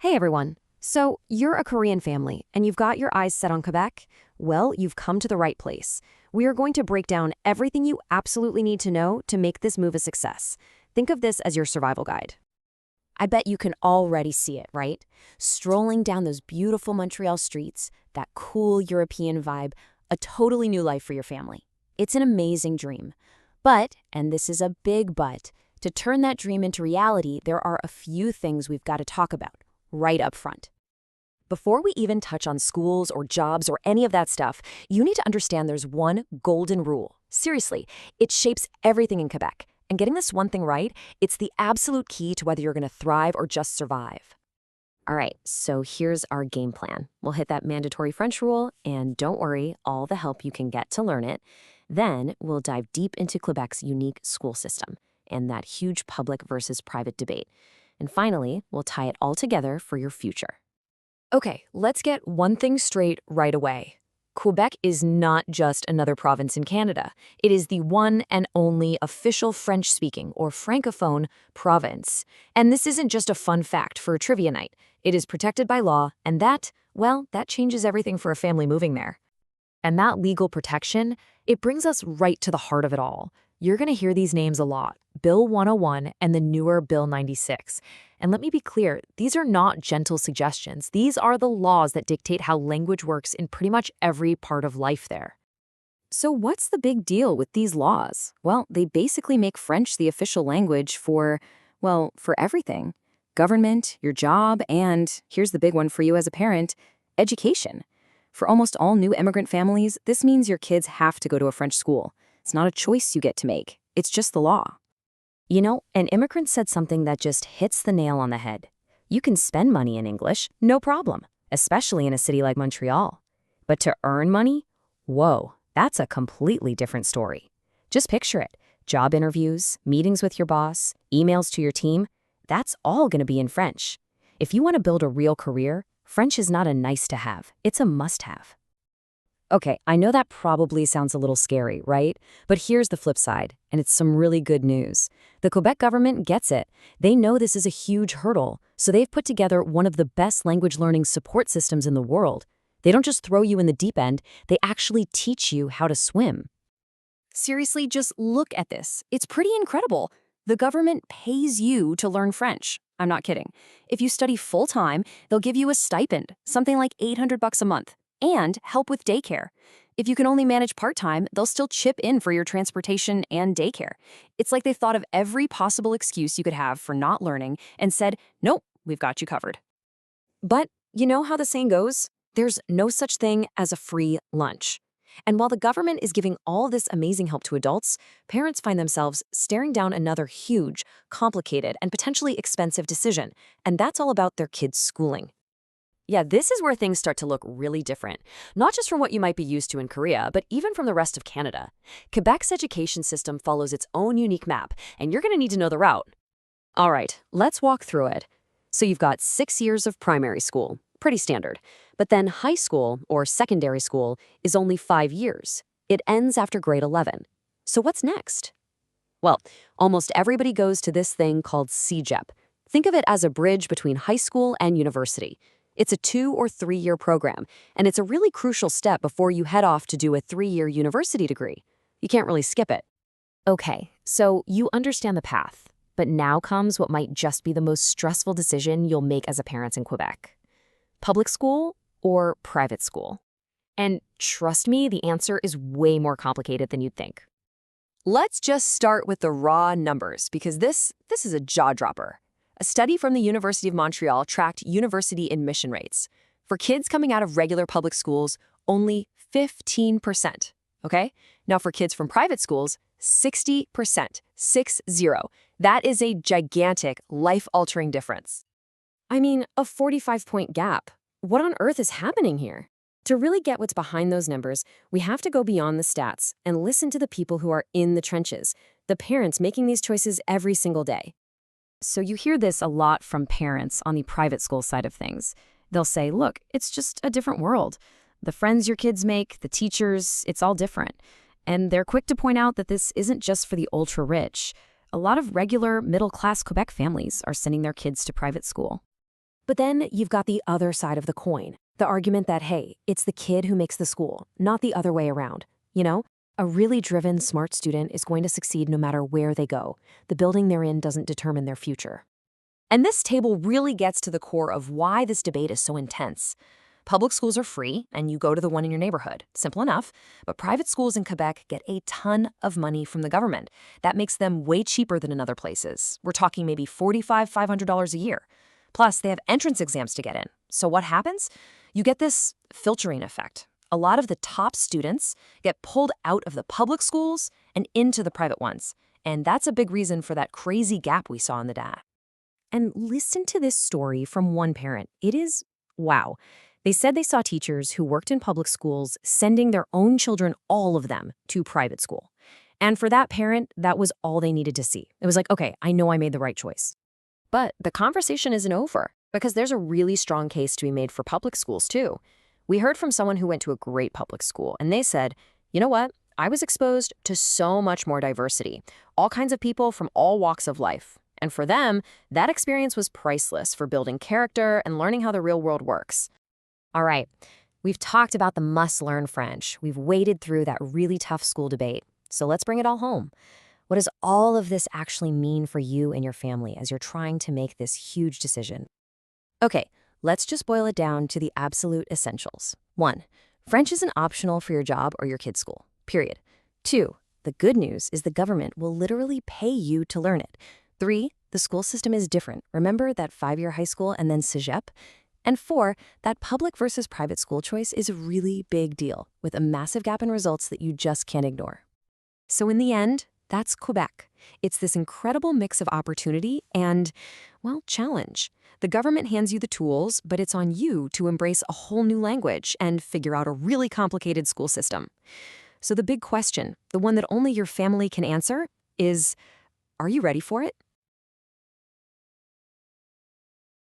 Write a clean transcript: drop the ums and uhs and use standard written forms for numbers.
Hey everyone. So, you're a Korean family and you've got your eyes set on Quebec? Well, you've come to the right place. We are going to break down everything you absolutely need to know to make this move a success. Think of this as your survival guide. I bet you can already see it, right? Strolling down those beautiful Montreal streets, that cool European vibe, a totally new life for your family. It's an amazing dream. But, and this is a big but, to turn that dream into reality, there are a few things we've got to talk about right up front. Before we even touch on schools or jobs or any of that stuff, you need to understand there's one golden rule. Seriously, it shapes everything in Quebec. And getting this one thing right, it's the absolute key to whether you're going to thrive or just survive. All right, so here's our game plan. We'll hit that mandatory French rule, and don't worry, all the help you can get to learn it. Then we'll dive deep into Quebec's unique school system and that huge public versus private debate. And finally, we'll tie it all together for your future. Okay, let's get one thing straight right away. Quebec is not just another province in Canada. It is the one and only official French-speaking or francophone province. And this isn't just a fun fact for a trivia night. It is protected by law, and that changes everything for a family moving there. And that legal protection, it brings us right to the heart of it all. You're going to hear these names a lot, Bill 101 and the newer Bill 96. And let me be clear, these are not gentle suggestions. These are the laws that dictate how language works in pretty much every part of life there. So what's the big deal with these laws? Well, they basically make French the official language for everything. Government, your job, and here's the big one for you as a parent, education. For almost all new immigrant families, this means your kids have to go to a French school. It's not a choice you get to make. It's just the law. You know, an immigrant said something that just hits the nail on the head. You can spend money in English, no problem, especially in a city like Montreal. But to earn money? Whoa, that's a completely different story. Just picture it. Job interviews, meetings with your boss, emails to your team, that's all going to be in French. If you want to build a real career, French is not a nice to have, it's a must-have. Okay, I know that probably sounds a little scary, right? But here's the flip side, and it's some really good news. The Quebec government gets it. They know this is a huge hurdle, so they've put together one of the best language learning support systems in the world. They don't just throw you in the deep end, they actually teach you how to swim. Seriously, just look at this. It's pretty incredible. The government pays you to learn French. I'm not kidding. If you study full-time, they'll give you a stipend, something like $800 a month. And help with daycare. If you can only manage part-time, they'll still chip in for your transportation and daycare. It's like they thought of every possible excuse you could have for not learning and said, nope, we've got you covered. But you know how the saying goes? There's no such thing as a free lunch. And while the government is giving all this amazing help to adults, parents find themselves staring down another huge, complicated, and potentially expensive decision. And that's all about their kids' schooling. Yeah, this is where things start to look really different, not just from what you might be used to in Korea, but even from the rest of Canada. Quebec's education system follows its own unique map, and you're going to need to know the route. All right, let's walk through it. So you've got 6 years of primary school, pretty standard. But then high school, or secondary school, is only 5 years. It ends after grade 11. So what's next? Well, almost everybody goes to this thing called CEGEP. Think of it as a bridge between high school and university. It's a 2- or 3-year program, and it's a really crucial step before you head off to do a 3-year university degree. You can't really skip it. Okay, so you understand the path, but now comes what might just be the most stressful decision you'll make as a parent in Quebec. Public school or private school? And trust me, the answer is way more complicated than you'd think. Let's just start with the raw numbers, because this is a jaw-dropper. A study from the University of Montreal tracked university admission rates. For kids coming out of regular public schools, only 15%, okay? Now for kids from private schools, 60%, 60. That is a gigantic, life-altering difference. I mean, a 45-point gap. What on earth is happening here? To really get what's behind those numbers, we have to go beyond the stats and listen to the people who are in the trenches, the parents making these choices every single day. So you hear this a lot from parents on the private school side of things. They'll say, look, it's just a different world. The friends your kids make, the teachers, it's all different. And they're quick to point out that this isn't just for the ultra-rich. A lot of regular, middle-class Quebec families are sending their kids to private school. But then you've got the other side of the coin, the argument that, hey, it's the kid who makes the school, not the other way around. You know, a really driven, smart student is going to succeed no matter where they go. The building they're in doesn't determine their future. And this table really gets to the core of why this debate is so intense. Public schools are free, and you go to the one in your neighborhood. Simple enough. But private schools in Quebec get a ton of money from the government. That makes them way cheaper than in other places. We're talking maybe $500 a year. Plus, they have entrance exams to get in. So what happens? You get this filtering effect. A lot of the top students get pulled out of the public schools and into the private ones. And that's a big reason for that crazy gap we saw in the data. And listen to this story from one parent. It is, wow. They said they saw teachers who worked in public schools sending their own children, all of them, to private school. And for that parent, that was all they needed to see. It was like, okay, I know I made the right choice. But the conversation isn't over, because there's a really strong case to be made for public schools, too. We heard from someone who went to a great public school, and they said, you know what? I was exposed to so much more diversity, all kinds of people from all walks of life. And for them, that experience was priceless for building character and learning how the real world works. All right, we've talked about the must-learn French. We've waded through that really tough school debate. So let's bring it all home. What does all of this actually mean for you and your family as you're trying to make this huge decision? Okay, let's just boil it down to the absolute essentials. 1, French isn't optional for your job or your kid's school, period. 2, the good news is the government will literally pay you to learn it. 3, the school system is different. Remember that 5-year high school and then cégep? And 4, that public versus private school choice is a really big deal with a massive gap in results that you just can't ignore. So in the end, that's Quebec. It's this incredible mix of opportunity and, well, challenge. The government hands you the tools, but it's on you to embrace a whole new language and figure out a really complicated school system. So the big question, the one that only your family can answer, is, are you ready for it?